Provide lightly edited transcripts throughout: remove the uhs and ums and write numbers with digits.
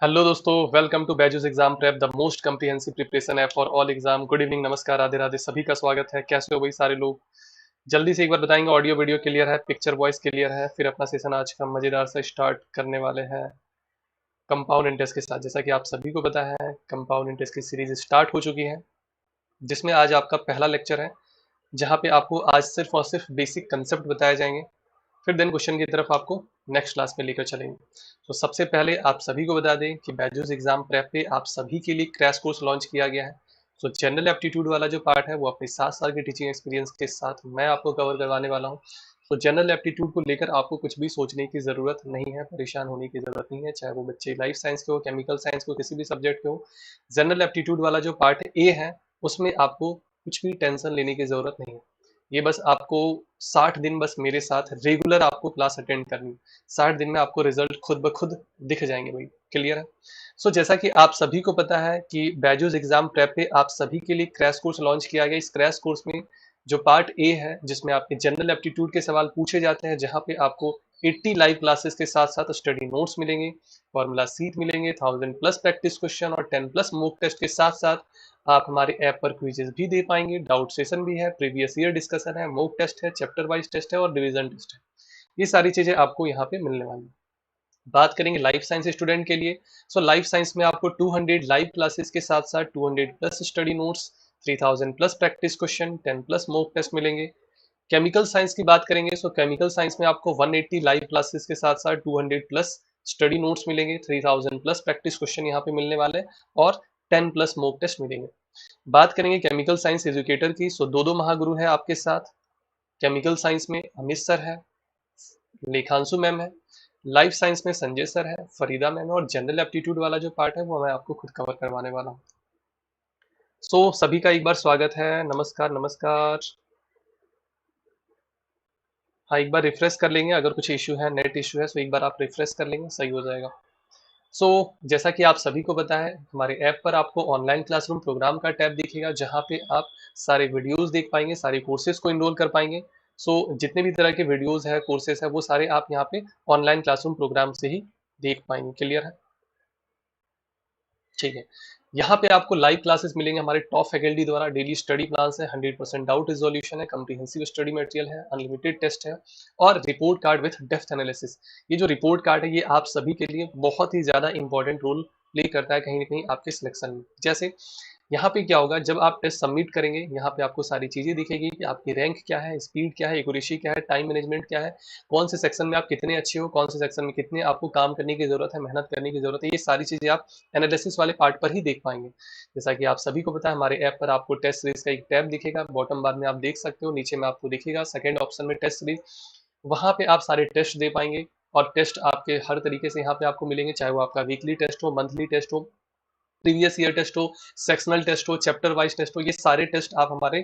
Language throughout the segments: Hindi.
हेलो दोस्तों, welcome to Byju's exam prep, the most comprehensive preparation app for all exam. Good evening, नमस्कार, राधे राधे, सभी का स्वागत है। कैसे हो भाई सारे लोग? जल्दी से एक बार बताएंगे, ऑडियो वीडियो क्लियर है, पिक्चर वॉइस क्लियर है? फिर अपना सेशन आज का मजेदार से स्टार्ट करने वाले हैं कंपाउंड इंटरेस्ट के साथ। जैसा कि आप सभी को पता है, कंपाउंड इंटरेस्ट की सीरीज स्टार्ट हो चुकी है, जिसमें आज आपका पहला लेक्चर है, जहाँ पे आपको आज सिर्फ और सिर्फ बेसिक कंसेप्ट बताए जाएंगे। फिर देन क्वेश्चन की तरफ आपको नेक्स्ट क्लास में लेकर चलेंगे। तो सबसे पहले आप सभी को बता दें कि बैजूस एग्जाम प्रेप पे आप सभी के लिए क्रैश कोर्स लॉन्च किया गया है। सो जनरल एप्टीट्यूड वाला जो पार्ट है वो अपने 7 साल के टीचिंग एक्सपीरियंस के साथ मैं आपको कवर करवाने वाला हूँ। तो जनरल एप्टीट्यूड को लेकर आपको कुछ भी सोचने की ज़रूरत नहीं है, परेशान होने की ज़रूरत नहीं है, चाहे वो बच्चे लाइफ साइंस के हो, केमिकल साइंस के हो, किसी भी सब्जेक्ट के हो। जनरल एप्टीट्यूड वाला जो पार्ट ए है, उसमें आपको कुछ भी टेंशन लेने की ज़रूरत नहीं है। ये बस आपको 60 दिन बस मेरे साथ रेगुलर आपको क्लास अटेंड करनी है। 60 दिन में आपको रिजल्ट खुद ब खुद दिख जाएंगे भाई। क्लियर है? सो जैसा कि आप सभी को पता है कि बैजूस एग्जाम प्रेप पे आप सभी के लिए क्रैश कोर्स लॉन्च किया गया। इस क्रैश कोर्स में जो पार्ट ए है, जिसमें आपके जनरल एप्टीट्यूड के सवाल पूछे जाते हैं, जहां पे आपको 80 लाइव क्लासेस के साथ साथ स्टडी नोट्स मिलेंगे, फॉर्मूला सीट मिलेंगे, 1000+ प्रैक्टिस क्वेश्चन और 10+ मॉक टेस्ट के साथ साथ आप हमारे ऐप पर क्विजेस भी दे पाएंगे, डाउट सेशन भी है, प्रीवियस ईयर डिस्कशन है, मॉक टेस्ट है, चैप्टर वाइज टेस्ट है और रिवीजन टेस्ट है। ये सारी चीजें आपको यहाँ पे मिलने वाली है। बात करेंगे लाइफ साइंस स्टूडेंट के लिए। सो लाइफ साइंस में आपको 200 लाइव क्लासेस के साथ साथ 200+ study notes, 3000+ practice question, 10+ mock test मिलेंगे। केमिकल साइंस की बात करेंगे, सो केमिकल साइंस में आपको 180 लाइव क्लासेस के साथ साथ 200+ स्टडी नोट्स मिलेंगे, 3000+ प्रैक्टिस क्वेश्चन यहाँ पे मिलने वाले हैं और 10+ मॉक टेस्ट मिलेंगे। बात करेंगे केमिकल साइंस एजुकेटर की, सो दो महागुरु हैं आपके साथ। केमिकल साइंस में अमित सर है, लेखांशु मैम है, लाइफ साइंस में संजय सर है, फरीदा मैम है और जनरल एप्टीट्यूड वाला जो पार्ट है वो मैं आपको खुद कवर करवाने वाला हूँ। सो सभी का एक बार स्वागत है, नमस्कार नमस्कार। हाँ, एक बार रिफ्रेश कर लेंगे, अगर कुछ इश्यू है, नेट इश्यू है, तो एक बार आप रिफ्रेश कर लेंगे, सही हो जाएगा। जैसा कि आप सभी को पता है, हमारे ऐप पर आपको ऑनलाइन क्लासरूम प्रोग्राम का टैब दिखेगा, जहाँ पे आप सारे वीडियोस देख पाएंगे, सारे कोर्सेज को इनरोल कर पाएंगे। जितने भी तरह के वीडियोस है, कोर्सेज है, वो सारे आप यहाँ पे ऑनलाइन क्लासरूम प्रोग्राम से ही देख पाएंगे। क्लियर है? ठीक है। यहाँ पे आपको लाइव क्लासेस मिलेंगे हमारे टॉप फैकल्टी द्वारा, डेली स्टडी प्लान है, 100% डाउट रिजोल्यूशन है, कम्प्रिहेंसिव स्टडी मटेरियल है, अनलिमिटेड टेस्ट है और report card with depth analysis. ये जो रिपोर्ट कार्ड है, ये आप सभी के लिए बहुत ही ज्यादा इंपॉर्टेंट रोल प्ले करता है कहीं ना कहीं आपके सिलेक्शन में। जैसे यहाँ पे क्या होगा, जब आप टेस्ट सबमिट करेंगे, यहाँ पे आपको सारी चीजें दिखेगी कि आपकी रैंक क्या है, स्पीड क्या है, एक्यूरेसी क्या है, टाइम मैनेजमेंट क्या है, कौन से सेक्शन में आप कितने अच्छे हो, कौन से सेक्शन में कितने आपको काम करने की जरूरत है, मेहनत करने की जरूरत है। ये सारी चीजें आप एनालिसिस वाले पार्ट पर ही देख पाएंगे। जैसा कि आप सभी को पता है, हमारे ऐप पर आपको टेस्ट सीरीज का एक टैब दिखेगा, बॉटम बार में आप देख सकते हो, नीचे में आपको दिखेगा सेकंड ऑप्शन में टेस्ट सीरीज। वहां पे आप सारे टेस्ट दे पाएंगे और टेस्ट आपके हर तरीके से यहाँ पे आपको मिलेंगे, चाहे वो आपका वीकली टेस्ट हो, मंथली टेस्ट हो, प्रीवियस ईयर टेस्ट हो, सेक्शनल टेस्ट हो, चैप्टर वाइज टेस्ट हो, ये सारे टेस्ट आप हमारे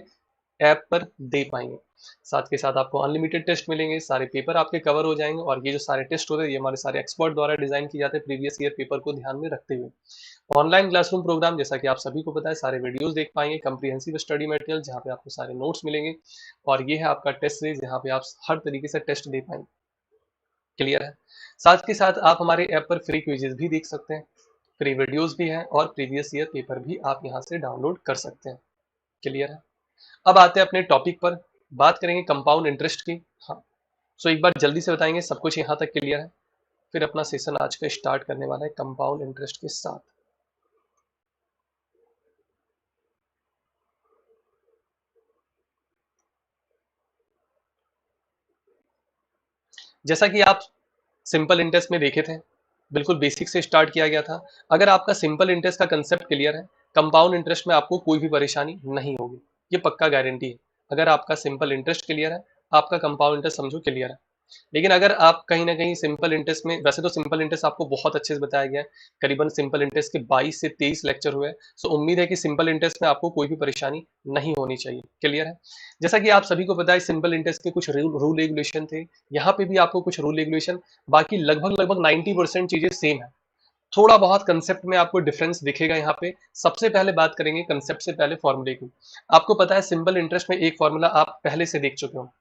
ऐप पर दे पाएंगे। साथ के साथ आपको अनलिमिटेड टेस्ट मिलेंगे, सारे पेपर आपके कवर हो जाएंगे और ये जो सारे टेस्ट होते हैं, ये हमारे सारे एक्सपर्ट द्वारा डिजाइन किए जाते हैं प्रीवियस ईयर पेपर को ध्यान में रखते हुए। ऑनलाइन क्लासरूम प्रोग्राम, जैसा कि आप सभी को पता है, सारे वीडियोस देख पाएंगे, कंप्रिहेंसिव स्टडी मटेरियल जहाँ पे आपको सारे नोट्स मिलेंगे और ये है आपका टेस्ट सीरीज, जहाँ पे आप हर तरीके से टेस्ट दे पाएंगे। क्लियर है? साथ के साथ आप हमारे ऐप पर फ्री क्विजेज भी देख सकते हैं, फ्री वीडियोस भी हैं और प्रीवियस ईयर पेपर भी आप यहाँ से डाउनलोड कर सकते हैं। क्लियर है? अब आते हैं अपने टॉपिक पर, बात करेंगे कंपाउंड इंटरेस्ट की। हाँ, एक बार जल्दी से बताएंगे, सब कुछ यहाँ तक क्लियर है? फिर अपना सेशन आज का स्टार्ट करने वाला है कंपाउंड इंटरेस्ट के साथ। जैसा कि आप सिंपल इंटरेस्ट में देखे थे, बिल्कुल बेसिक से स्टार्ट किया गया था। अगर आपका सिंपल इंटरेस्ट का कंसेप्ट क्लियर है, कंपाउंड इंटरेस्ट में आपको कोई भी परेशानी नहीं होगी, ये पक्का गारंटी है। अगर आपका सिंपल इंटरेस्ट क्लियर है, आपका कंपाउंड इंटरेस्ट समझो क्लियर है। लेकिन अगर आप कहीं ना कहीं सिंपल इंटरेस्ट में, वैसे तो सिंपल इंटरेस्ट आपको बहुत अच्छे से बताया गया है, करीबन सिंपल इंटरेस्ट के 22 से 23 लेक्चर हुए, उम्मीद है कि सिंपल इंटरेस्ट में आपको कोई भी परेशानी नहीं होनी चाहिए। क्लियर है? जैसा कि आप सभी को पता है, सिंपल इंटरेस्ट के कुछ रूल रेगुलेशन थे, यहाँ पे भी आपको कुछ रूल रेगुलेशन, बाकी लगभग लगभग 90% चीजें सेम है। थोड़ा बहुत कंसेप्ट में आपको डिफरेंस दिखेगा यहाँ पे। सबसे पहले बात करेंगे कंसेप्ट से पहले फॉर्मूले की। आपको पता है सिंपल इंटरेस्ट में एक फॉर्मूला आप पहले से देख चुके हो,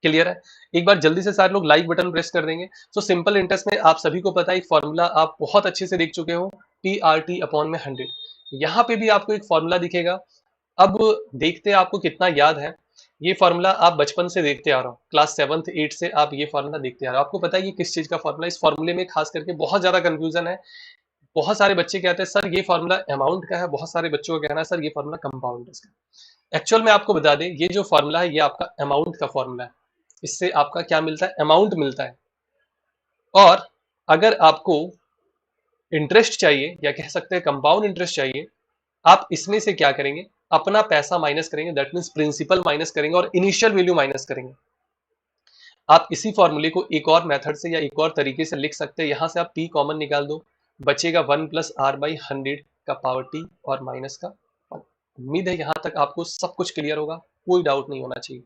क्लियर है? एक बार जल्दी से सारे लोग लाइक बटन प्रेस कर देंगे। सो सिंपल इंटरेस्ट में आप सभी को पता है एक फॉर्मूला आप बहुत अच्छे से देख चुके हो, पी आर टी अपॉन में 100। यहाँ पे भी आपको एक फॉर्मूला दिखेगा। अब देखते हैं आपको कितना याद है। ये फॉर्मूला आप बचपन से देखते आ रहे हो, क्लास 7th 8 से आप ये फॉर्मूला देखते आ रहे हो। आपको पता है ये किस चीज का फॉर्मूला? इस फॉर्मूले में खास करके बहुत ज्यादा कंफ्यूजन है। बहुत सारे बच्चे कहते हैं सर ये फॉर्मूला अमाउंट का है, बहुत सारे बच्चों का कहना है सर ये फॉर्मूला कंपाउंड का। एक्चुअल में आपको बता दें ये जो फॉर्मूला है ये आपका अमाउंट का फॉर्मूला है। इससे आपका क्या मिलता है? अमाउंट मिलता है। और अगर आपको इंटरेस्ट चाहिए या कह सकते हैं कंपाउंड इंटरेस्ट चाहिए, आप इसमें से क्या करेंगे? अपना पैसा माइनस करेंगे, दैट मीन्स प्रिंसिपल माइनस करेंगे और इनिशियल वैल्यू माइनस करेंगे। आप इसी फॉर्मूले को एक और मेथड से या एक और तरीके से लिख सकते हैं। यहां से आप पी कॉमन निकाल दो, बचेगा 1 प्लस आर बाई 100 का पावर टी और माइनस का 1। उम्मीद है यहां तक आपको सब कुछ क्लियर होगा, कोई डाउट नहीं होना चाहिए।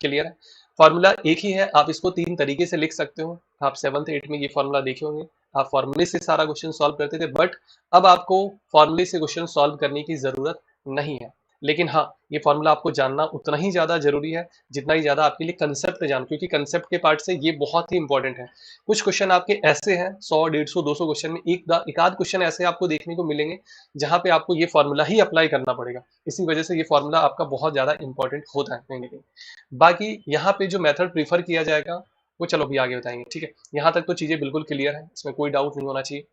क्लियर है? फॉर्मूला एक ही है, आप इसको 3 तरीके से लिख सकते हो। आप 7th 8th में ये फॉर्मूला देखे होंगे। आप फॉर्मूले से सारा क्वेश्चन सॉल्व करते थे, बट अब आपको फॉर्मूले से क्वेश्चन सॉल्व करने की जरूरत नहीं है। लेकिन हाँ, ये फॉर्मूला आपको जानना उतना ही ज्यादा जरूरी है जितना ही ज्यादा आपके लिए कंसेप्ट जान, क्योंकि कंसेप्ट के पार्ट से ये बहुत ही इंपॉर्टेंट है। कुछ क्वेश्चन आपके ऐसे हैं 100 150 200 क्वेश्चन में एक आध क्वेश्चन ऐसे आपको देखने को मिलेंगे जहां पे आपको ये फॉर्मूला ही अप्लाई करना पड़ेगा। इसी वजह से ये फॉर्मूला आपका बहुत ज्यादा इंपॉर्टेंट होता है कहीं ना कहीं। बाकी यहाँ पे जो मेथड प्रीफर किया जाएगा वो चलो अभी आगे बताएंगे, ठीक है? यहाँ तक तो चीजें बिल्कुल क्लियर है, इसमें कोई डाउट नहीं होना चाहिए।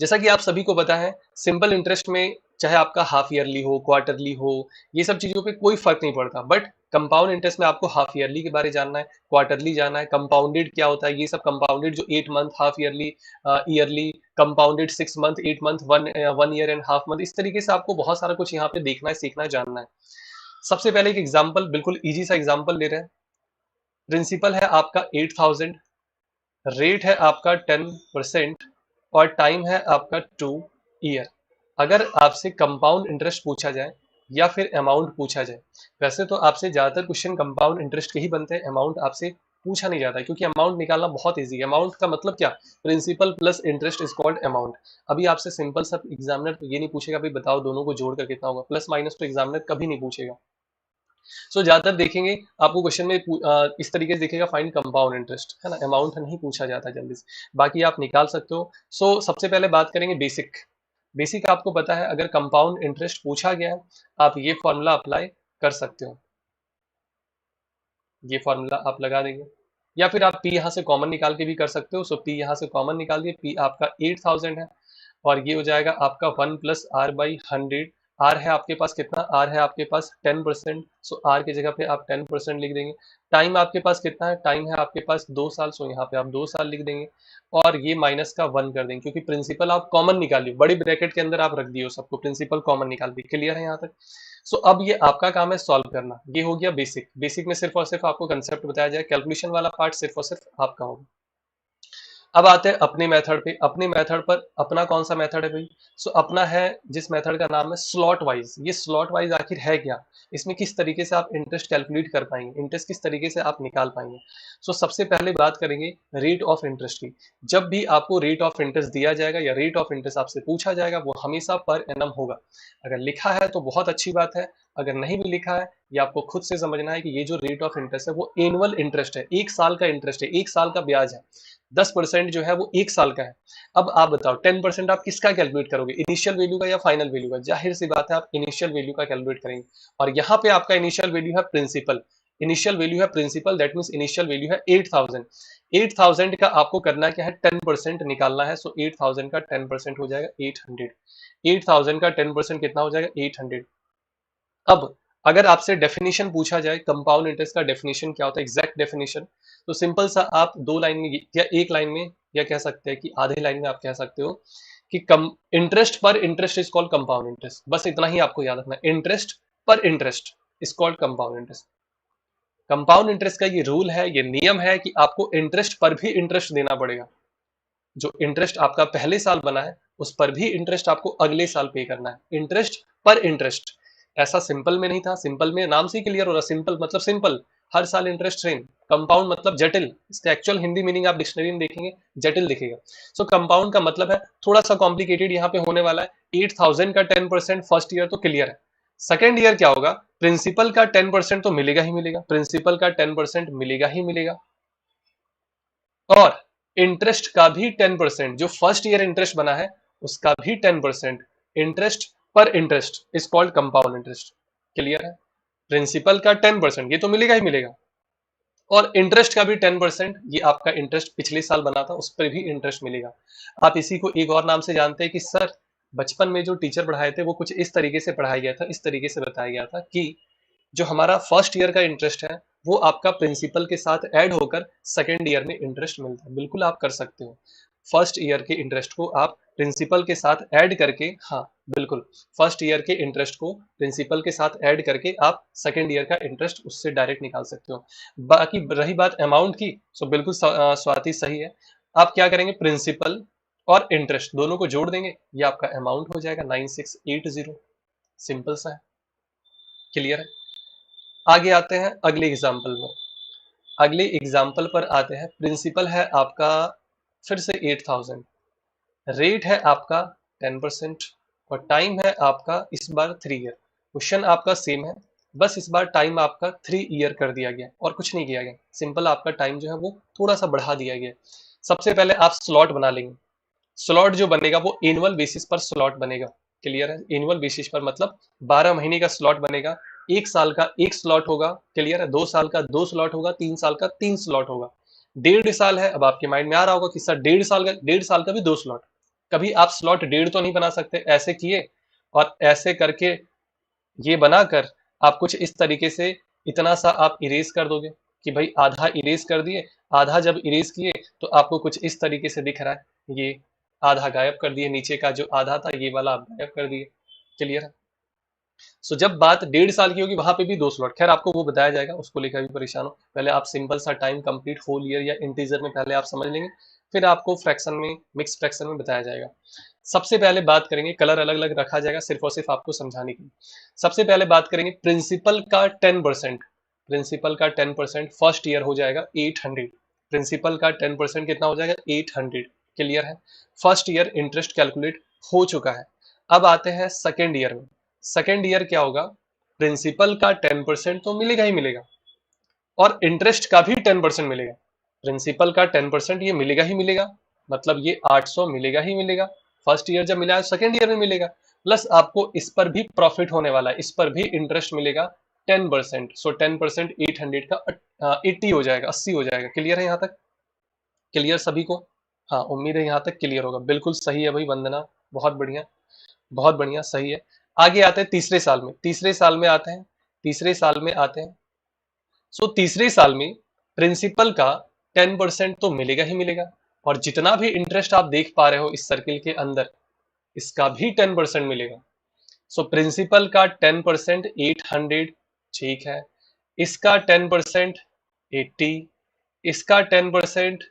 जैसा कि आप सभी को पता है सिंपल इंटरेस्ट में चाहे आपका हाफ ईयरली हो, क्वार्टरली हो, ये सब चीजों पे कोई फर्क नहीं पड़ता। बट कंपाउंड इंटरेस्ट में आपको हाफ ईयरली के बारे जानना है, क्वार्टरली जानना है, कंपाउंडेड क्या होता है, ये सब कंपाउंडेड जो 8 month half yearly, yearly, compounded 6 month 8 month 1 year and half month, इस तरीके से आपको बहुत सारा कुछ यहाँ पे देखना है, सीखना है, जानना है। सबसे पहले एक एग्जाम्पल, बिल्कुल इजी सा एग्जाम्पल ले रहे हैं। प्रिंसिपल है आपका 8000, रेट है आपका 10% और टाइम है आपका 2 ईयर। अगर आपसे कंपाउंड इंटरेस्ट पूछा जाए या फिर अमाउंट पूछा जाए, वैसे तो आपसे ज्यादातर क्वेश्चन कंपाउंड इंटरेस्ट के ही बनते हैं, अमाउंट आपसे पूछा नहीं जाता है, क्योंकि अमाउंट निकालना बहुत इजी है। अमाउंट का मतलब क्या? Principal plus interest is called amount. अभी आपसे सिंपल सा एग्जामिनर ये नहीं पूछेगा भाई बताओ दोनों को जोड़कर कितना होगा, प्लस माइनस तो एग्जामिनर कभी नहीं पूछेगा। सो ज्यादातर देखेंगे आपको क्वेश्चन में इस तरीके से दिखेगा फाइंड कंपाउंड इंटरेस्ट, है ना? अमाउंट नहीं पूछा जाता जल्दी से, बाकी आप निकाल सकते हो। सो सबसे पहले बात करेंगे बेसिक। बेसिक आपको पता है अगर कंपाउंड इंटरेस्ट पूछा गया है आप ये फॉर्मूला अप्लाई कर सकते हो, ये फॉर्मूला आप लगा देंगे, या फिर आप पी यहाँ से कॉमन निकाल के भी कर सकते हो। सो पी यहाँ से कॉमन निकाल दिए, पी आपका 8000 है और ये हो जाएगा आपका 1 प्लस आर बाई 100। आर है आपके पास कितना? आर है आपके पास 10%। सो आर की जगह पे आप 10% लिख देंगे। टाइम आपके पास कितना है? टाइम है आपके पास 2 साल। सो यहाँ पे आप 2 साल लिख देंगे और ये माइनस का 1 कर देंगे, क्योंकि प्रिंसिपल आप कॉमन निकालिए, बड़ी ब्रैकेट के अंदर आप रख दिए सबको, प्रिंसिपल कॉमन निकाल दी। क्लियर है यहाँ तक? सो अब ये आपका काम है सॉल्व करना। ये हो गया बेसिक। बेसिक में सिर्फ और सिर्फ आपको कंसेप्ट बताया जाए, कैलकुलेशन वाला पार्ट सिर्फ और सिर्फ आपका होगा। अब आते हैं अपने मेथड पे। अपने मेथड पर अपना कौन सा मेथड है भाई? सो अपना है जिस मेथड का नाम है स्लॉट वाइज। ये स्लॉट वाइज आखिर है क्या? इसमें किस तरीके से आप इंटरेस्ट कैलकुलेट कर पाएंगे, इंटरेस्ट किस तरीके से आप निकाल पाएंगे? सो सबसे पहले बात करेंगे रेट ऑफ इंटरेस्ट की। जब भी आपको रेट ऑफ इंटरेस्ट दिया जाएगा या रेट ऑफ इंटरेस्ट आपसे पूछा जाएगा वो हमेशा पर एनम होगा। अगर लिखा है तो बहुत अच्छी बात है, अगर नहीं भी लिखा है ये आपको खुद से समझना है कि ये जो रेट ऑफ इंटरेस्ट है वो एनुअल इंटरेस्ट है, एक साल का इंटरेस्ट है, एक साल का ब्याज है। 10% जो है वो एक साल का है। अब आप बताओ 10% आप किसका कैलकुलेट करोगे, इनिशियल वैल्यू का या फाइनल वैल्यू का? जाहिर सी बात है आप इनिशियल वैल्यू का कैलकुलेट करेंगे। और यहाँ पे आपका इनिशियल वैल्यू है प्रिंसिपल, इनिशियल वैल्यू है principal, that means initial value है 8000। 8000 का आपको करना क्या है? 10% निकालना है। सो 8000 का 10% हो जाएगा 800। 8000 का 10% कितना हो जाएगा? 800। अब अगर आपसे डेफिनेशन पूछा जाए कंपाउंड इंटरेस्ट का डेफिनेशन क्या होता है, एग्जैक्ट डेफिनेशन, तो सिंपल सा आप 2 लाइन में या 1 लाइन में या कह सकते हैं कि आधे लाइन में आप कह सकते हो कि कम इंटरेस्ट पर interest is called compound interest. बस इतना ही आपको याद रखना है, इंटरेस्ट पर interest is called compound interest. Compound interest का ये रूल है, ये नियम है कि आपको इंटरेस्ट पर भी इंटरेस्ट देना पड़ेगा। जो इंटरेस्ट आपका पहले साल बना है उस पर भी इंटरेस्ट आपको अगले साल पे करना है, इंटरेस्ट पर इंटरेस्ट। ऐसा सिंपल में नहीं था, सिंपल में नाम से ही क्लियर हो रहा, सिंपल मतलब सिंपल, हर साल इंटरेस्ट सेम। कंपाउंड मतलब जटिल, इसका एक्चुअल हिंदी मीनिंग आप डिक्शनरी में देखेंगे जटिल दिखेगा। सो कंपाउंड का मतलब है थोड़ा सा कॉम्प्लिकेटेड यहाँ पे होने वाला है। 8000 का 10% फर्स्ट ईयर तो क्लियर है, सेकेंड ईयर क्या होगा, प्रिंसिपल का 10% तो मिलेगा ही मिलेगा, प्रिंसिपल का 10% मिलेगा ही मिलेगा, और इंटरेस्ट का भी 10%, जो फर्स्ट ईयर इंटरेस्ट बना है उसका भी 10%, इंटरेस्ट पर interest is called compound interest. Clear है? प्रिंसिपल का 10% ये तो मिलेगा ही मिलेगा, और इंटरेस्ट का भी 10%, ये आपका इंटरेस्ट पिछले साल बना था उस पर भी इंटरेस्ट मिलेगा। आप इसी को एक और नाम से जानते हैं कि सर बचपन में जो टीचर पढ़ाए थे वो कुछ इस तरीके से पढ़ाया गया था, इस तरीके से बताया गया था कि जो हमारा फर्स्ट ईयर का इंटरेस्ट है वो आपका प्रिंसिपल के साथ ऐड होकर सेकेंड ईयर में इंटरेस्ट मिलता है। बिल्कुल आप कर सकते हो, फर्स्ट ईयर के इंटरेस्ट को आप प्रिंसिपल के साथ ऐड करके, हाँ बिल्कुल, फर्स्ट ईयर के इंटरेस्ट को प्रिंसिपल के साथ ऐड करके आप सेकेंड ईयर का इंटरेस्ट उससे डायरेक्ट निकाल सकते हो। बाकी रही बात अमाउंट की, सो बिल्कुल स्वाति सही है। आप क्या करेंगे, प्रिंसिपल और इंटरेस्ट दोनों को जोड़ देंगे, ये आपका अमाउंट हो जाएगा 9680। सिंपल सा है। क्लियर है? आगे आते हैं अगले एग्जाम्पल में। अगले एग्जाम्पल पर आते हैं। प्रिंसिपल है आपका फिर से 8000, रेट है आपका 10%, और टाइम है आपका इस बार 3 ईयर। क्वेश्चन आपका सेम है, बस इस बार टाइम आपका 3 ईयर कर दिया गया और कुछ नहीं किया गया। सिंपल आपका टाइम जो है वो थोड़ा सा बढ़ा दिया गया। सबसे पहले आप स्लॉट बना लेंगे। स्लॉट जो बनेगा वो एनुअल बेसिस पर स्लॉट बनेगा। क्लियर है? एनुअल बेसिस पर मतलब 12 महीने का स्लॉट बनेगा, एक साल का एक स्लॉट होगा। क्लियर है? 2 साल का 2 स्लॉट होगा, 3 साल का 3 स्लॉट होगा। 1.5 साल है, अब आपके माइंड में आ रहा होगा कि सर 1.5 साल का भी 2 स्लॉट। कभी आप स्लॉट 1.5 तो नहीं बना सकते, ऐसे किए और ऐसे करके ये बनाकर आप कुछ इस तरीके से इतना सा आप इरेज कर दोगे कि भाई आधा इरेज कर दिए। आधा जब इरेज किए तो आपको कुछ इस तरीके से दिख रहा है, ये आधा गायब कर दिए, नीचे का जो आधा था ये वाला आप गायब कर दिए। क्लियर है? सो जब बात 1.5 साल की होगी वहां पे भी 2 स्लॉट, खैर आपको वो बताया जाएगा, उसको लेकर भी परेशान हो। पहले आप सिंपल सा टाइम कंप्लीट होल ईयर या इंटीजर में पहले आप समझ लेंगे, फिर आपको फ्रैक्शन में, मिक्स फ्रैक्शन में बताया जाएगा। सबसे पहले बात करेंगे, कलर अलग अलग रखा जाएगा सिर्फ और सिर्फ आपको समझाने के लिए। सबसे पहले बात करेंगे प्रिंसिपल का 10%। प्रिंसिपल का 10% फर्स्ट ईयर हो जाएगा 800। प्रिंसिपल का 10% कितना हो जाएगा, 800। क्लियर है? फर्स्ट ईयर इंटरेस्ट कैलकुलेट हो चुका है। अब आते हैं सेकेंड ईयर में। सेकेंड ईयर क्या होगा, प्रिंसिपल का 10% तो मिलेगा ही मिलेगा, और इंटरेस्ट का भी 10% मिलेगा। प्रिंसिपल का 10% ये मिलेगा ही मिलेगा, मतलब ये 800 मिलेगा ही मिलेगा। फर्स्ट ईयर जब मिला है सेकेंड ईयर में मिलेगा, प्लस आपको इस पर भी प्रॉफिट होने वाला है, इस पर भी इंटरेस्ट मिलेगा 10%। सो 10% 800 का 80 हो जाएगा, 80 हो जाएगा। क्लियर है यहाँ तक? क्लियर सभी को? हाँ उम्मीद है यहाँ तक क्लियर होगा। बिल्कुल सही है भाई, वंदना, बहुत बढ़िया, बहुत बढ़िया, सही है। आगे आते हैं तीसरे साल में। तीसरे साल में आते हैं, तीसरे साल में आते हैं। सो तीसरे साल में प्रिंसिपल का 10% तो मिलेगा ही मिलेगा, और जितना भी इंटरेस्ट आप देख पा रहे हो इस सर्किल के अंदर, इसका भी 10% मिलेगा। सो प्रिंसिपल का 10% 800, ठीक है। इसका 10% 80, इसका 10%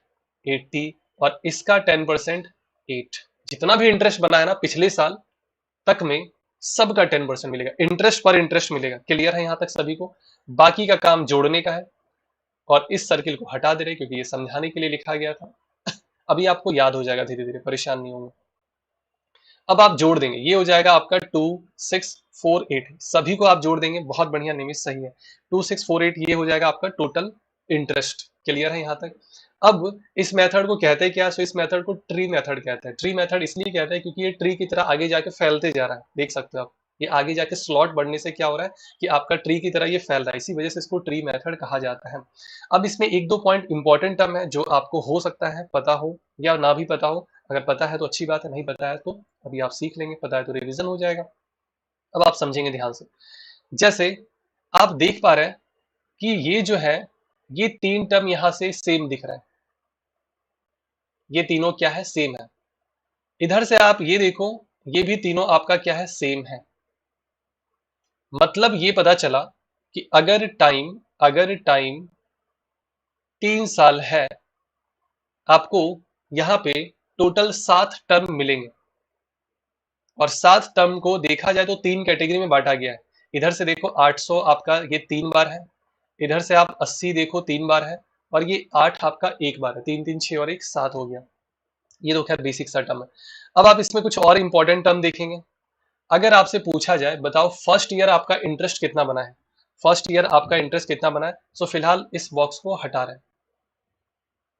80, और इसका 10% 8। जितना भी इंटरेस्ट बना है ना पिछले साल तक में, सबका 10% मिलेगा, इंटरेस्ट पर इंटरेस्ट मिलेगा। क्लियर है यहाँ तक सभी को? बाकी का काम जोड़ने का है, और इस सर्किल को हटा दे रहे क्योंकि ये समझाने के लिए लिखा गया था। अभी आपको याद हो जाएगा धीरे धीरे, परेशान नहीं होंगे। अब आप जोड़ देंगे, ये हो जाएगा आपका 2648, सभी को आप जोड़ देंगे। बहुत बढ़िया निमिष, सही है। 2648 ये हो जाएगा आपका टोटल इंटरेस्ट। क्लियर है यहाँ तक? अब इस मेथड को कहते हैं क्या? सो इस मेथड को ट्री मेथड कहते हैं। ट्री मेथड इसलिए कहते हैं क्योंकि ये ट्री की तरह आगे जाके फैलते जा रहा है, देख सकते हो आप। ये आगे जाके स्लॉट बढ़ने से क्या हो रहा है कि आपका ट्री की तरह ये फैल रहा है, इसी वजह से इसको ट्री मेथड कहा जाता है। अब इसमें एक दो पॉइंट इंपॉर्टेंट टर्म है जो आपको हो सकता है पता हो या ना भी पता हो। अगर पता है तो अच्छी बात है, नहीं पता है तो अभी आप सीख लेंगे, पता है तो रिवीजन हो जाएगा। अब आप समझेंगे ध्यान से। जैसे आप देख पा रहे हैं कि ये जो है, ये 3 टर्म यहां से सेम दिख रहा है, ये तीनों क्या है, सेम है। इधर से आप ये देखो, ये भी तीनों आपका क्या है, सेम है। मतलब ये पता चला कि अगर टाइम 3 साल है, आपको यहां पे टोटल 7 टर्म मिलेंगे, और 7 टर्म को देखा जाए तो 3 कैटेगरी में बांटा गया है। इधर से देखो 800 आपका ये 3 बार है, इधर से आप 80 देखो 3 बार है, और ये 8 आपका 1 बार है। 3 3 6 और 1 7 हो गया। ये तो खैर बेसिक सा टर्म है। अब आप इसमें कुछ और इंपॉर्टेंट टर्म देखेंगे। अगर आपसे पूछा जाए बताओ फर्स्ट ईयर आपका इंटरेस्ट कितना बना है, फर्स्ट ईयर आपका इंटरेस्ट कितना बना है, सो फिलहाल इस बॉक्स को हटा रहे हैं।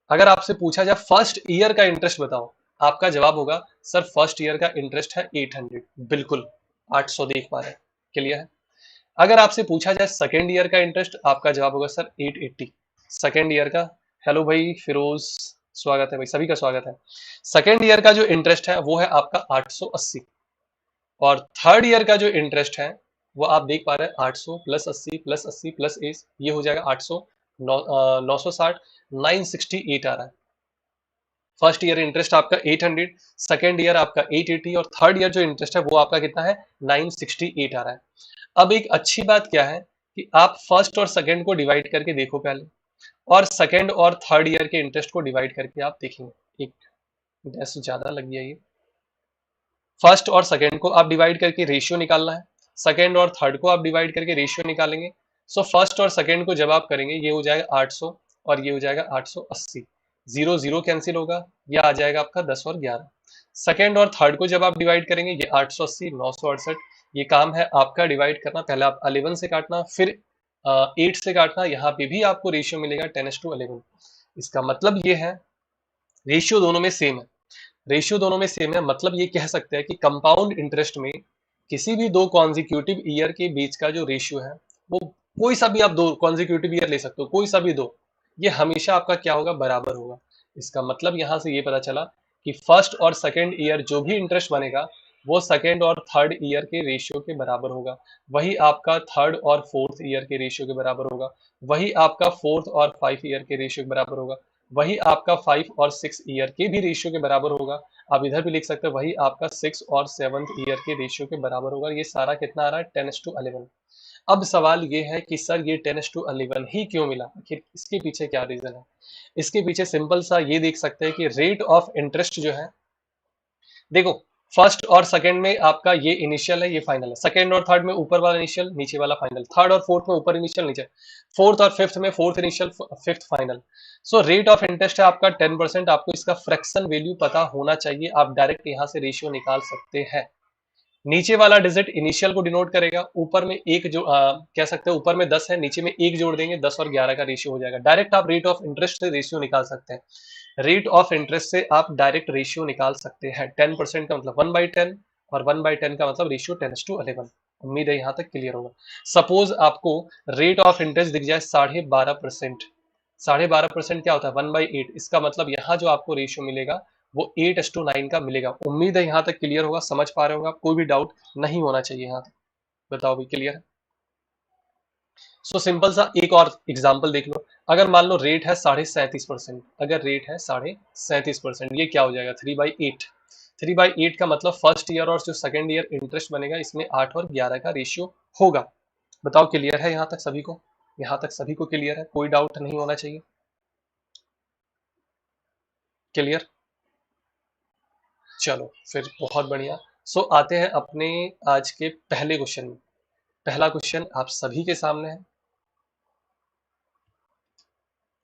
अगर आपसे पूछा जाए फर्स्ट ईयर का इंटरेस्ट बताओ, आपका जवाब होगा सर फर्स्ट ईयर का इंटरेस्ट है 800, बिल्कुल 800 देख पा रहे हैं, क्लियर है। अगर आपसे पूछा जाए सेकेंड ईयर का इंटरेस्ट, आपका जवाब होगा सर 880 सेकेंड ईयर का। हेलो भाई फिरोज, स्वागत है भाई, सभी का स्वागत है। सेकेंड ईयर का जो इंटरेस्ट है वो है आपका 880, और थर्ड ईयर का जो इंटरेस्ट है वो आप देख पा रहे हैं 800 प्लस 80 प्लस 80 प्लस 1, ये हो जाएगा 800, 960, 968 आ रहा है। फर्स्ट ईयर इंटरेस्ट आपका 800, सेकेंड ईयर आपका 880, और थर्ड ईयर जो इंटरेस्ट है वो आपका कितना है 968 आ रहा है। अब एक अच्छी बात क्या है कि आप फर्स्ट और सेकेंड को डिवाइड करके देखो पहले, और सेकेंड और थर्ड ईयर के इंटरेस्ट को डिवाइड करके आप देखेंगे। एक डैश ज्यादा लग गया, ये फर्स्ट और सेकेंड को आप डिवाइड करके रेशियो निकालना है, सेकेंड और थर्ड को आप डिवाइड करके रेशियो निकालेंगे। सो फर्स्ट और सेकेंड को जब आप करेंगे ये हो जाएगा 800 और ये हो जाएगा 880, जीरो जीरो कैंसिल होगा, ये आ जाएगा आपका 10 और 11। सेकेंड और थर्ड को जब आप डिवाइड करेंगे ये 880, 968, ये काम है आपका डिवाइड करना, पहले आप 11 से काटना, फिर 8 से काटना, यहाँ पे भी आपको रेशियो मिलेगा 10:11। इसका मतलब ये है रेशियो दोनों में सेम है, रेशियो दोनों में सेम है, मतलब ये कह सकते हैं कि कंपाउंड इंटरेस्ट में किसी भी दो कॉन्जिक्यूटिव ईयर के बीच का जो रेशियो है वो कोई सा भी आप दो कॉन्जिक्यूटिव ईयर ले सकते हो, कोई सा भी दो, ये हमेशा आपका क्या होगा बराबर होगा। इसका मतलब यहां से ये पता चला कि फर्स्ट और सेकेंड ईयर जो भी इंटरेस्ट बनेगा वो सेकेंड और थर्ड ईयर के रेशियो के बराबर होगा, वही आपका थर्ड और फोर्थ ईयर के रेशियो के बराबर होगा, वही आपका फोर्थ और 5 ईयर के रेशियो के बराबर होगा, वही आपका 5 और 6 ईयर के भी रेशियो के बराबर होगा। आप इधर भी लिख सकते हैं वही आपका 6 और 7th ईयर के रेशियो के बराबर होगा। ये सारा कितना आ रहा है 10:11। अब सवाल ये है कि सर ये 10:11 ही क्यों मिला, आखिर इसके पीछे क्या रीजन है। इसके पीछे सिंपल सा ये देख सकते हैं कि रेट ऑफ इंटरेस्ट जो है, देखो फर्स्ट और सेकंड में आपका ये इनिशियल है ये फाइनल है, सेकंड और थर्ड में ऊपर वाला इनिशियल नीचे वाला फाइनल, थर्ड और फोर्थ में ऊपर इनिशियल नीचे, फोर्थ और फिफ्थ में fourth initial fifth final. So rate of interest है आपका 10%, आपको इसका फ्रैक्शन वैल्यू पता होना चाहिए, आप डायरेक्ट यहां से रेशियो निकाल सकते हैं। नीचे वाला डिजिट इनिशियल को डिनोट करेगा, ऊपर में एक जो कह सकते हैं ऊपर में 10 है, नीचे में एक जोड़ देंगे 10 और 11 का रेशियो हो जाएगा। डायरेक्ट आप रेट ऑफ इंटरेस्ट से रेशियो निकाल सकते हैं, रेट ऑफ इंटरेस्ट से आप डायरेक्ट रेशियो निकाल सकते हैं। 10% का मतलब 1/10 और 1/10 का मतलब रेशियो 10:11। उम्मीद है यहां तक क्लियर होगा। सपोज आपको रेट ऑफ इंटरेस्ट दिख जाए 12.5%, 12.5% क्या होता है 1/8, इसका मतलब यहाँ जो आपको रेशियो मिलेगा वो 8:9 का मिलेगा। उम्मीद है यहाँ तक क्लियर होगा, समझ पा रहे होगा, कोई भी डाउट नहीं होना चाहिए यहाँ तक। बताओ भी क्लियर है। सो सिंपल सा एक और एग्जांपल देख लो, अगर मान लो रेट है 37.5%, अगर रेट है 37.5%, ये क्या हो जाएगा 3/8। 3/8 का मतलब फर्स्ट ईयर और जो सेकेंड ईयर इंटरेस्ट बनेगा इसमें 8 और 11 का रेशियो होगा। बताओ क्लियर है यहाँ तक सभी को, यहाँ तक सभी को क्लियर है, कोई डाउट नहीं होना चाहिए, क्लियर। चलो फिर बहुत बढ़िया। सो आते हैं अपने आज के पहले क्वेश्चन में। पहला क्वेश्चन आप सभी के सामने है,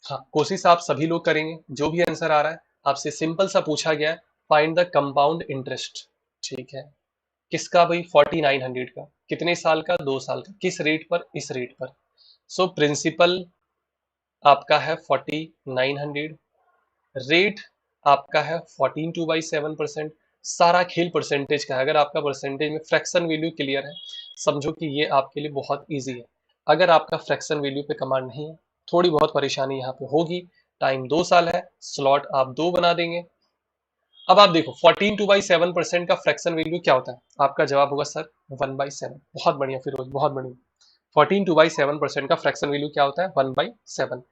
हाँ कोशिश आप सभी लोग करेंगे, जो भी आंसर आ रहा है आपसे सिंपल सा पूछा गया है, फाइंड द कंपाउंड इंटरेस्ट। ठीक है, किसका भाई 4900 का, कितने साल का 2 साल का, किस रेट पर, इस रेट पर। सो प्रिंसिपल आपका है 4900, रेट आपका है 14/7%। सारा खेल परसेंटेज का है, अगर आपका परसेंटेज में फ्रैक्शन वैल्यू क्लियर है समझो कि ये आपके लिए बहुत इजी है। अगर आपका फ्रैक्शन वैल्यू पे कमांड नहीं है थोड़ी बहुत परेशानी यहाँ पे होगी। टाइम 2 साल है, स्लॉट आप 2 बना देंगे। अब आप देखो 14/7% का फ्रैक्शन वैल्यू क्या होता है, आपका जवाब होगा सर 1/7। बहुत बढ़िया फिरोज, बहुत बढ़िया। 14/7% का फ्रैक्शन वैल्यू क्या होता है 1/7।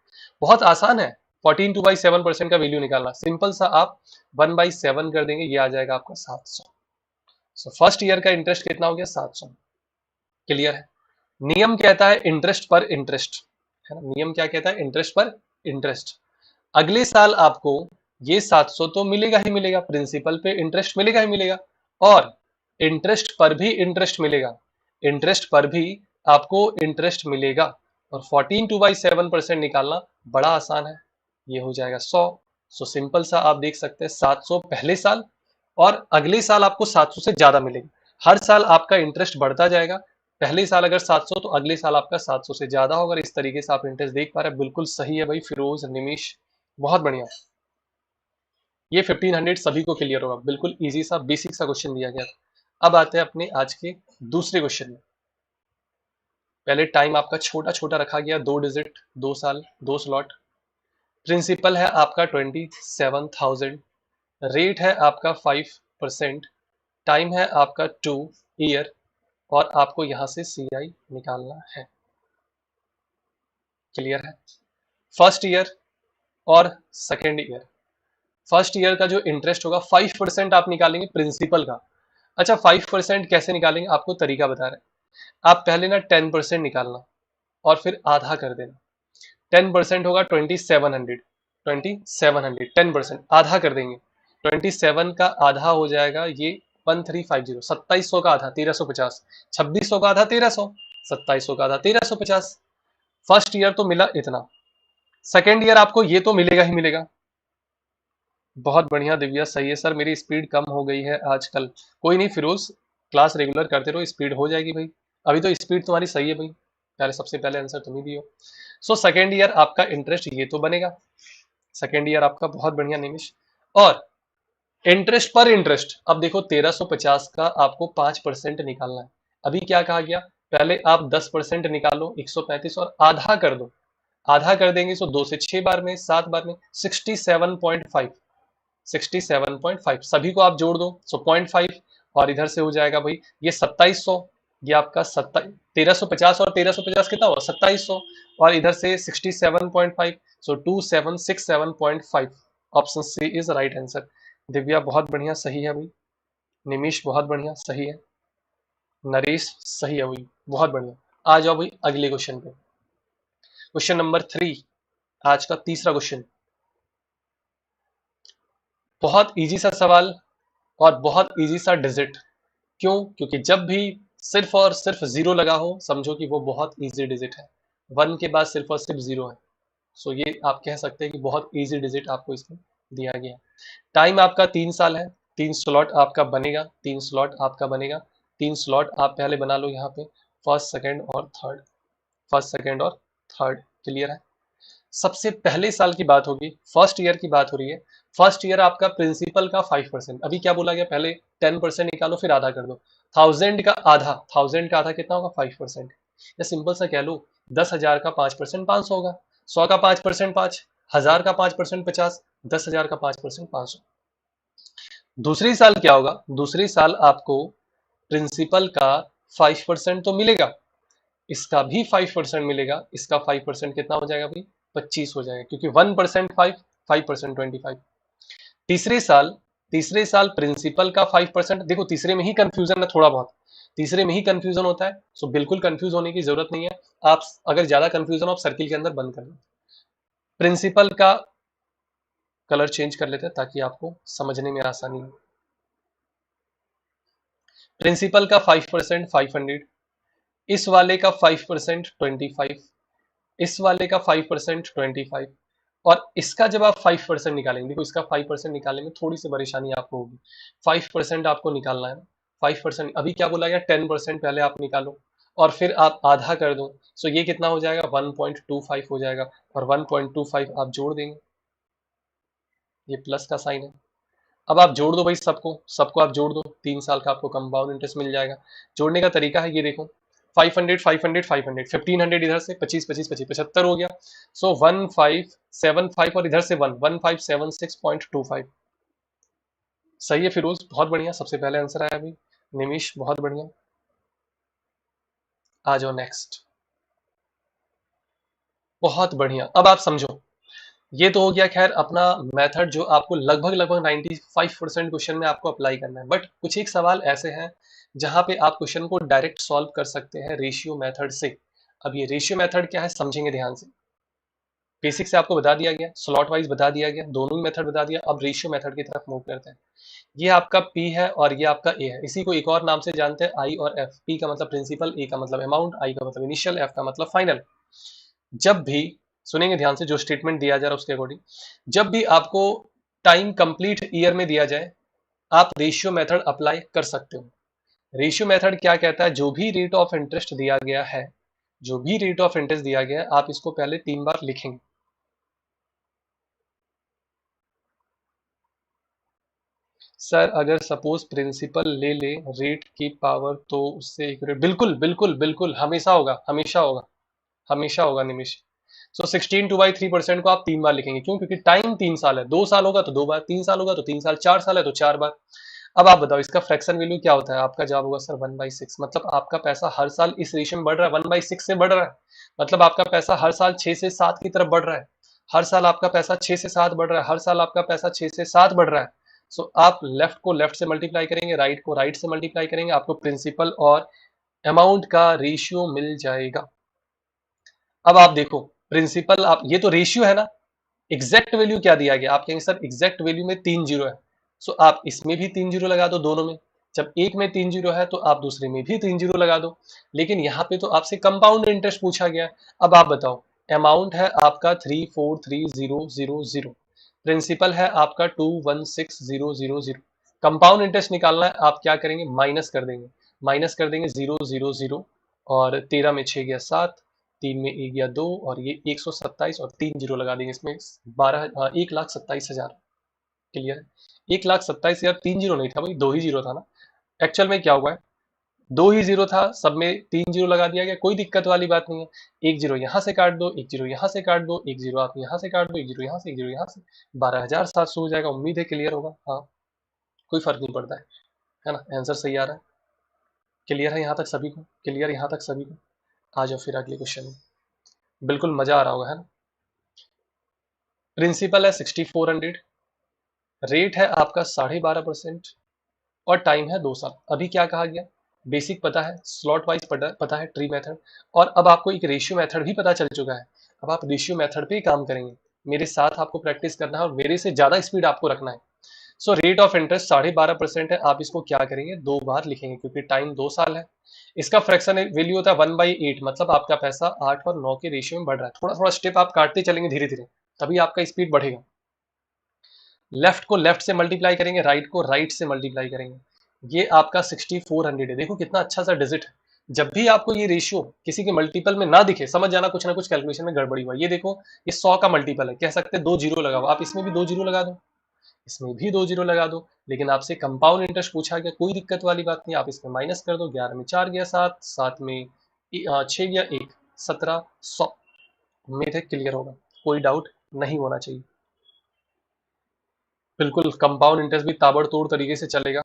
बहुत आसान है 14/7% का वैल्यू निकालना, सिंपल सा आप 1/7 कर देंगे, ये आ जाएगा आपका 700। सो फर्स्ट ईयर का इंटरेस्ट कितना हो गया 700, क्लियर है। नियम कहता है इंटरेस्ट पर इंटरेस्ट, है ना, नियम क्या कहता है इंटरेस्ट पर इंटरेस्ट। अगले साल आपको ये 700 तो मिलेगा ही मिलेगा, प्रिंसिपल पे इंटरेस्ट मिलेगा ही मिलेगा, और इंटरेस्ट पर भी इंटरेस्ट मिलेगा, इंटरेस्ट पर भी आपको इंटरेस्ट मिलेगा। और 14/7% निकालना बड़ा आसान है, ये हो जाएगा 100। सो सिंपल सा आप देख सकते हैं 700 पहले साल और अगले साल आपको 700 से ज्यादा मिलेगा। हर साल आपका इंटरेस्ट बढ़ता जाएगा। पहले साल अगर 700 तो अगले साल आपका 700 से ज्यादा होगा। इस तरीके से आप इंटरेस्ट देख पा रहे हैं। बिल्कुल सही है भाई फिरोज, निमिष, बहुत बढ़िया। ये 1500 सभी को क्लियर होगा। बिल्कुल इजी सा बेसिक सा क्वेश्चन दिया गया। अब आते हैं अपने आज के दूसरे क्वेश्चन में। पहले टाइम आपका छोटा छोटा रखा गया, 2 डिजिट, 2 साल, 2 स्लॉट। प्रिंसिपल है आपका 27,000, रेट है आपका 5%, टाइम है आपका 2 ईयर और आपको यहां से CI निकालना है। क्लियर है? फर्स्ट ईयर और सेकेंड ईयर। फर्स्ट ईयर का जो इंटरेस्ट होगा 5% आप निकालेंगे प्रिंसिपल का। अच्छा 5% कैसे निकालेंगे, आपको तरीका बता रहे हैं। आप पहले ना 10% निकालना और फिर आधा कर देना। 10% होगा 2700, 10% आधा कर देंगे। 27 का आधा हो जाएगा ये 1350, 2700 का आधा 1350, 2600 का आधा 1300, 2700 का आधा 1350। फर्स्ट ईयर तो मिला इतना, सेकेंड ईयर आपको ये तो मिलेगा ही मिलेगा। बहुत बढ़िया दिव्या, सही है सर, मेरी स्पीड कम हो गई है आजकल। कोई नहीं फिरोज, क्लास रेगुलर करते रहो, स्पीड हो जाएगी भाई। अभी तो स्पीड तुम्हारी सही है भाई, पहले सबसे पहले आंसर तुम ही दियो। सो सेकेंड ईयर आपका इंटरेस्ट ये तो बनेगा, सेकेंड ईयर आपका, बहुत बढ़िया निमिष। और इंटरेस्ट पर इंटरेस्ट, अब देखो 1350 का आपको 5% निकालना है। अभी क्या कहा गया, पहले आप 10% निकालो 135 और आधा कर दो। आधा कर देंगे तो 2 से 6 बार में, 7 बार में 67.5, 67.5 सभी को आप जोड़ दो, सो 0.5 और इधर से हो जाएगा भाई ये 2700, ये आपका 1350 और 1350 कितना हुआ 2700 और इधर से 67.5, so 2767.5। Option C is right answer. Divya बहुत बढ़िया, सही है भाई। निमिष बहुत बढ़िया, सही है। नरेश सही है भाई, बहुत बढ़िया। आ जाओ भाई अगले क्वेश्चन पे। क्वेश्चन नंबर 3, आज का तीसरा क्वेश्चन। बहुत इजी सा सवाल और बहुत इजी सा डिजिट। क्यों? क्योंकि जब भी सिर्फ और सिर्फ जीरो लगा हो समझो कि वो बहुत इजी डिजिट है। 1 के बाद सिर्फ और सिर्फ जीरो है, सो ये आप कह सकते हैं कि बहुत इजी डिजिट आपको इसमें दिया गया। टाइम आपका 3 साल है, 3 स्लॉट आपका बनेगा, 3 स्लॉट आपका बनेगा। 3 स्लॉट आप पहले बना लो यहाँ पे, फर्स्ट सेकेंड और थर्ड, फर्स्ट सेकेंड और थर्ड। क्लियर है? सबसे पहले साल की बात होगी, फर्स्ट ईयर की बात हो रही है। फर्स्ट ईयर आपका प्रिंसिपल का 5%, अभी क्या बोला गया, पहले 10% निकालो फिर आधा कर दो। 1000 का आधा, 1000 का आधा कितना होगा 5%, या सिंपल सा कह लो 10,000 का 5% 500 होगा। 100 का 5% 5, 1000 का 5% 50, 10,000 का 5% 500। दूसरी साल क्या होगा, दूसरी साल आपको प्रिंसिपल का 5% तो मिलेगा, इसका भी 5% मिलेगा, इसका 5% कितना हो जाएगा भाई 25 हो जाएगा, क्योंकि 1% 5, 5% 25। तीसरे साल, तीसरे साल प्रिंसिपल का 5%, देखो तीसरे में ही कंफ्यूजन है थोड़ा बहुत, तीसरे में ही कंफ्यूजन होता है, सो बिल्कुल कंफ्यूज होने की जरूरत नहीं है। आप अगर ज्यादा कंफ्यूजन हो आप सर्किल के अंदर बंद कर लो। प्रिंसिपल का कलर चेंज कर लेते हैं ताकि आपको समझने में आसानी हो। प्रिंसिपल का 5% 500, इस वाले का 5% 25, इस वाले का 5% 25 और इसका जब आप 5% निकालेंगे, देखो इसका 5% निकालने में थोड़ी सी परेशानी आपको होगी। 5% आपको निकालना है, 5% अभी क्या बोला गया 10% पहले आप निकालो और फिर आप आधा कर दो, सो ये कितना हो जाएगा 1.25 हो जाएगा और 1.25 आप जोड़ देंगे, ये प्लस का साइन है। अब आप जोड़ दो भाई सबको, सबको आप जोड़ दो, 3 साल का आपको कंपाउंड इंटरेस्ट मिल जाएगा। जोड़ने का तरीका है ये देखो, 500 500 500, 1500 इधर से 25 25 25 75 हो गया, सो 1575 और इधर से 1 1576.25। सही है फिरोज, बहुत बढ़िया, सबसे पहले आंसर आया अभी। निमिष बहुत बढ़िया। आ जाओ नेक्स्ट। बहुत बढ़िया, अब आप समझो, ये तो हो गया खैर अपना मेथड जो आपको लगभग लगभग 95% क्वेश्चन में आपको अप्लाई करना है, बट कुछ एक सवाल ऐसे हैं जहां पे आप क्वेश्चन को डायरेक्ट सॉल्व कर सकते हैं रेशियो मेथड से। अब ये रेशियो मेथड क्या है समझेंगे ध्यान से। बेसिक से आपको बता दिया गया, स्लॉट वाइज बता दिया गया, दोनों ही मेथड बता दिया। अब रेशियो मेथड की तरफ मूव करते हैं। ये आपका P है और ये आपका A है, इसी को एक और नाम से जानते हैं I और F। P का मतलब प्रिंसिपल, A का मतलब अमाउंट, I का मतलब इनिशियल, F का मतलब फाइनल। जब भी सुनेंगे ध्यान से जो स्टेटमेंट दिया जा रहा है उसके अकॉर्डिंग, जब भी आपको टाइम कंप्लीट ईयर में दिया जाए आप रेशियो मेथड अप्लाई कर सकते हो। रेशियो मेथड क्या कहता है, जो भी रेट ऑफ इंटरेस्ट दिया गया है, जो भी रेट ऑफ इंटरेस्ट दिया गया है, आप इसको पहले 3 बार लिखेंगे। सर अगर सपोज प्रिंसिपल ले ले रेट की पावर तो उससे इक्वल, बिल्कुल बिल्कुल बिल्कुल, हमेशा होगा, हमेशा होगा, हमेशा होगा निमिष। सो 16/2/3% को आप 3 बार लिखेंगे, क्यों? क्योंकि टाइम 3 साल है, 2 साल होगा तो 2 बार, 3 साल होगा तो 3 साल, 4 साल है तो 4 बार। अब आप बताओ इसका फ्रैक्शन वैल्यू क्या होता है? आपका जवाब होगा सर 1/6। मतलब आपका पैसा हर साल इस रेशियो में बढ़ रहा है, 1/6 से बढ़ रहा है। मतलब आपका पैसा हर साल 6 से 7 की तरफ बढ़ रहा है। हर साल आपका पैसा 6 से 7 बढ़ रहा है, हर साल आपका पैसा 6 से 7 बढ़ रहा है। सो आप लेफ्ट को लेफ्ट से मल्टीप्लाई करेंगे, राइट को राइट से मल्टीप्लाई करेंगे, आपको प्रिंसिपल और अमाउंट का रेशियो मिल जाएगा। अब आप देखो प्रिंसिपल, आप ये तो रेशियो है ना, एग्जैक्ट वैल्यू क्या दिया गया? आप कहेंगे सर एग्जैक्ट वैल्यू में 3 जीरो है। सो आप इसमें भी 3 जीरो लगा दो, दोनों में। जब एक में 3 जीरो है तो आप दूसरे में भी 3 जीरो लगा दो। लेकिन यहाँ पे तो आपसे कंपाउंड इंटरेस्ट पूछा गया। अब आप बताओ, अमाउंट है आपका 343000, प्रिंसिपल है आपका 216000। कंपाउंड इंटरेस्ट निकालना है, आप क्या करेंगे? माइनस कर देंगे, माइनस कर देंगे 000, और 13 में 6 गया 7, 3 में 1 गया 2, और ये 127, और 3 जीरो लगा देंगे इसमें 1,27,000। क्लियर है? 1,27,000, 3 जीरो नहीं था भाई, 2 ही जीरो था ना। एक्चुअल में क्या हुआ है, 2 ही जीरो था, सब में 3 जीरो लगा दिया गया, कोई दिक्कत वाली बात नहीं है। एक जीरो यहाँ से काट दो, एक जीरो यहाँ से काट दो, एक जीरो आप यहाँ से काट दो, एक जीरो यहाँ से, एक जीरो यहाँ से, 12,700 हो जाएगा। उम्मीद है क्लियर होगा। हाँ, कोई फर्क नहीं पड़ता है ना? आंसर सही आ रहा है? क्लियर है यहाँ तक सभी को? क्लियर यहाँ तक सभी को? आ जाओ फिर अगले क्वेश्चन में। बिल्कुल मजा आ रहा होगा, है ना? प्रिंसिपल है 6400, रेट है आपका 12.5%, और टाइम है 2 साल। अभी क्या कहा गया? बेसिक पता है, स्लॉट वाइज पता है, ट्री मेथड, और अब आपको एक रेशियो मेथड भी पता चल चुका है। अब आप रेशियो मेथड पे ही काम करेंगे, मेरे साथ आपको प्रैक्टिस करना है और मेरे से ज्यादा स्पीड आपको रखना है। सो रेट ऑफ इंटरेस्ट 12.5% है, आप इसको क्या करेंगे? 2 बार लिखेंगे, क्योंकि टाइम 2 साल है। इसका फ्रैक्शन वैल्यू होता है 1/8, मतलब आपका पैसा 8 और 9 के रेशियो में बढ़ रहा है। थोड़ा थोड़ा स्टेप आप काटते चलेंगे धीरे धीरे, तभी आपका स्पीड बढ़ेगा। लेफ्ट को लेफ्ट से मल्टीप्लाई करेंगे, राइट को राइट से मल्टीप्लाई करेंगे। ये आपका 6400 है। देखो कितना अच्छा सा डिजिट है। जब भी आपको ये रेशियो किसी के मल्टीपल में ना दिखे, समझ जाना कुछ ना कुछ कैलकुलेशन में गड़बड़ी हुआ। ये देखो, ये 100 का मल्टीपल है, कह सकते हैं 2 जीरो लगाओ, आप इसमें भी 2 जीरो लगा दो, इसमें भी 2 जीरो लगा दो। लेकिन आपसे कंपाउंड इंटरेस्ट पूछा गया, कोई दिक्कत वाली बात नहीं, आप इसमें माइनस कर दो। 11 में 4 गया 7, 7 में 6 गया 1, 1700। उम्मीद है क्लियर होगा, कोई डाउट नहीं होना चाहिए। बिल्कुल, कंपाउंड इंटरेस्ट भी ताबड़तोड़ तरीके से चलेगा।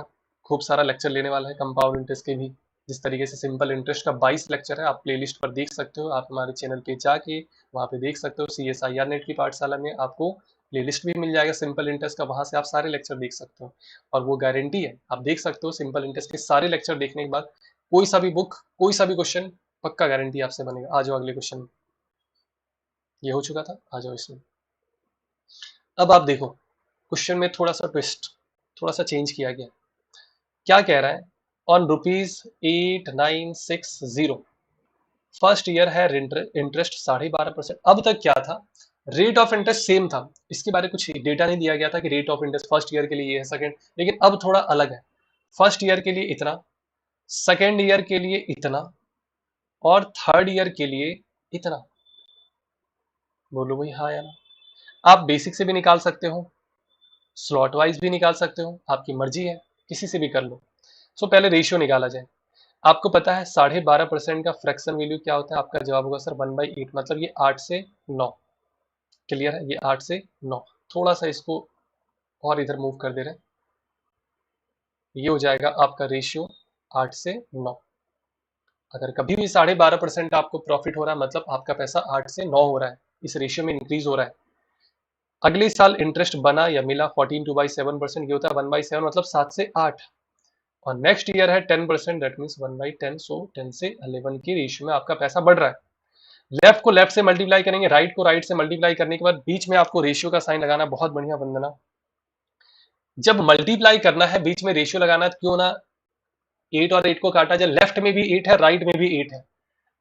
खूब सारा लेक्चर लेने वाला है कंपाउंड इंटरेस्ट के भी। जिस तरीके से सिंपल इंटरेस्ट का 22 लेक्चर है, आप प्लेलिस्ट पर देख सकते हो, आप हमारे चैनल पे जाके वहाँ पे देख सकते हो। CSIR नेट की पाठशाला में आपको प्लेलिस्ट भी मिल जाएगा सिंपल इंटरेस्ट का, वहाँ से आप सारे लेक्चर देख सकते हो। और वो गारंटी है, आप देख सकते हो सिंपल इंटरेस्ट के सारे लेक्चर देखने के बाद कोई सा भी बुक, कोई सा भी क्वेश्चन पक्का गारंटी आपसे बनेगा। आ जाओ अगले क्वेश्चन में। ये हो चुका था, आ जाओ इसमें। अब आप देखो, क्वेश्चन में थोड़ा सा ट्विस्ट, थोड़ा सा चेंज किया गया। क्या कह रहा है? ऑन ₹8960, फर्स्ट ईयर है इंटरेस्ट 12.5%। अब तक क्या था? रेट ऑफ इंटरेस्ट सेम था, इसके बारे में कुछ डेटा नहीं दिया गया था कि rate of interest first year के लिए ये है, सेकंड, लेकिन अब थोड़ा अलग है। फर्स्ट ईयर के लिए इतना, सेकेंड ईयर के लिए इतना, और थर्ड ईयर के लिए इतना। बोलो भाई हाँ या ना? आप बेसिक से भी निकाल सकते हो, स्लॉट वाइज भी निकाल सकते हो, आपकी मर्जी है, किसी से भी कर लो। सो पहले रेशियो निकाला जाए। आपको पता है 12.5% का फ्रैक्शन वैल्यू क्या होता है? आपका जवाब होगा सर 1/8, मतलब ये 8 से 9। क्लियर है? ये 8 से 9। थोड़ा सा इसको और इधर मूव कर दे रहे हैं, ये हो जाएगा आपका रेशियो 8 से 9। अगर कभी भी 12.5% आपको प्रॉफिट हो रहा है, मतलब आपका पैसा 8 से 9 हो रहा है, इस रेशियो में इंक्रीज हो रहा है। अगले साल इंटरेस्ट बना या मिला 14/7%, ये होता है 1/7, मतलब 7 से 8। और नेक्स्ट ईयर है 10%, दैट मीन्स 1/10। सो 10 से 11 के रेशियो में आपका पैसा बढ़ रहा है। लेफ्ट को लेफ्ट से मल्टीप्लाई करेंगे, राइट को राइट से मल्टीप्लाई करने के बाद बीच में आपको रेशियो का साइन लगाना। बहुत बढ़िया वंदना। जब मल्टीप्लाई करना है बीच में रेशियो लगाना है, क्यों ना 8 और 8 को काटा जाए, लेफ्ट में भी 8 है, राइट में भी 8 है।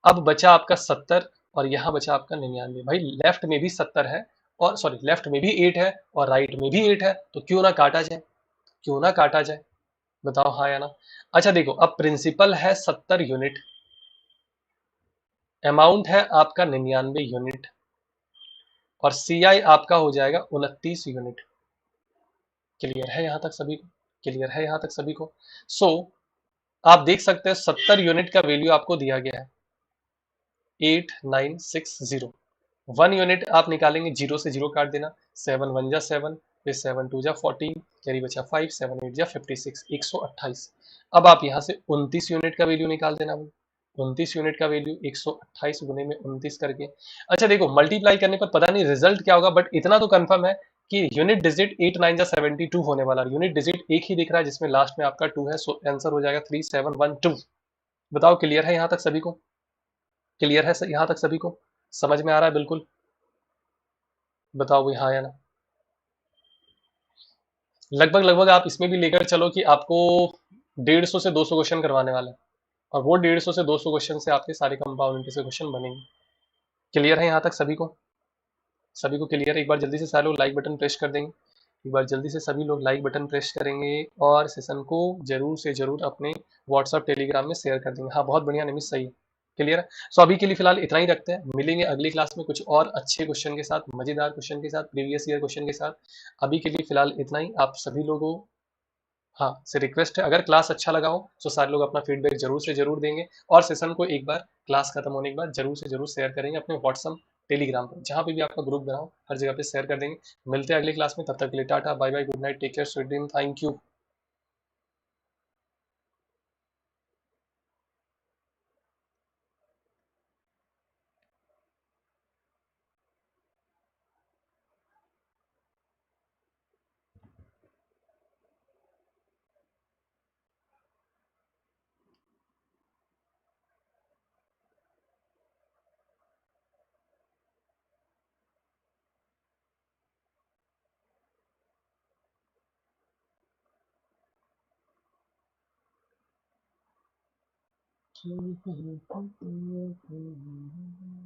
अब बचा आपका 70, और यहाँ बचा आपका 99। भाई लेफ्ट में भी 70 है, और सॉरी लेफ्ट में भी 8 है और राइट में भी 8 है, तो क्यों ना काटा जाए, क्यों ना काटा जाए। बताओ हाँ या ना। अच्छा देखो, अब प्रिंसिपल है 70 यूनिट, अमाउंट है आपका 99 यूनिट, और सीआई आपका हो जाएगा 29 यूनिट। क्लियर है यहां तक सभी को? क्लियर है यहां तक सभी को? सो आप देख सकते हैं 70 यूनिट का वैल्यू आपको दिया गया है 8960। 1 यूनिट आप निकालेंगे, जीरो से जीरो काट देना, 7 1 जा 7, फिर 7 2 जा 14, कैरी बचा 5, 7 8 जा 56, 128। अब आप यहाँ से 29 यूनिट का वैल्यू निकाल देना भाई। 29 यूनिट का वैल्यू 128 गुने में 29 करके, अच्छा देखो मल्टीप्लाई करने पर पता नहीं रिजल्ट क्या होगा, बट इतना तो कंफर्म है कि यूनिट डिजिट 8 9 जा 72 होने वाला। यूनिट डिजिट एक ही दिख रहा है जिसमें लास्ट में आपका 2 है, सो आंसर हो जाएगा 3712। बताओ क्लियर है यहाँ तक सभी को? क्लियर है यहाँ तक सभी को? समझ में आ रहा है बिल्कुल? बताओ भाई हाँ या ना। लगभग लगभग आप इसमें भी लेकर चलो कि आपको 150 से 200 क्वेश्चन करवाने वाला है, और वो 150 से 200 क्वेश्चन से आपके सारे कंपाउंड से क्वेश्चन बनेंगे। क्लियर है यहाँ तक सभी को? सभी को क्लियर है? एक बार जल्दी से सारे लोग लाइक बटन प्रेस कर देंगे। एक बार जल्दी से सभी लोग लाइक बटन प्रेस करेंगे, और सेशन को जरूर से जरूर अपने व्हाट्सअप टेलीग्राम में शेयर कर देंगे। हाँ बहुत बढ़िया निमित, सही है। क्लियर है? सो अभी के लिए फिलहाल इतना ही रखते हैं, मिलेंगे अगली क्लास में कुछ और अच्छे क्वेश्चन के साथ, मजेदार क्वेश्चन के साथ, प्रीवियस ईयर क्वेश्चन के साथ। अभी के लिए फिलहाल इतना ही। आप सभी लोगों हाँ से रिक्वेस्ट है, अगर क्लास अच्छा लगा हो तो सारे लोग अपना फीडबैक जरूर से जरूर देंगे, और सेशन को एक बार क्लास खत्म होने के बाद जरूर से जरूर शेयर करेंगे अपने व्हाट्सअप टेलीग्राम पर, जहां पे भी आपका ग्रुप बनाओ हर जगह पे शेयर कर देंगे। मिलते हैं अगली क्लास में, तब तक के लिए tata bye bye, good night, take care, sweet dream, thank you.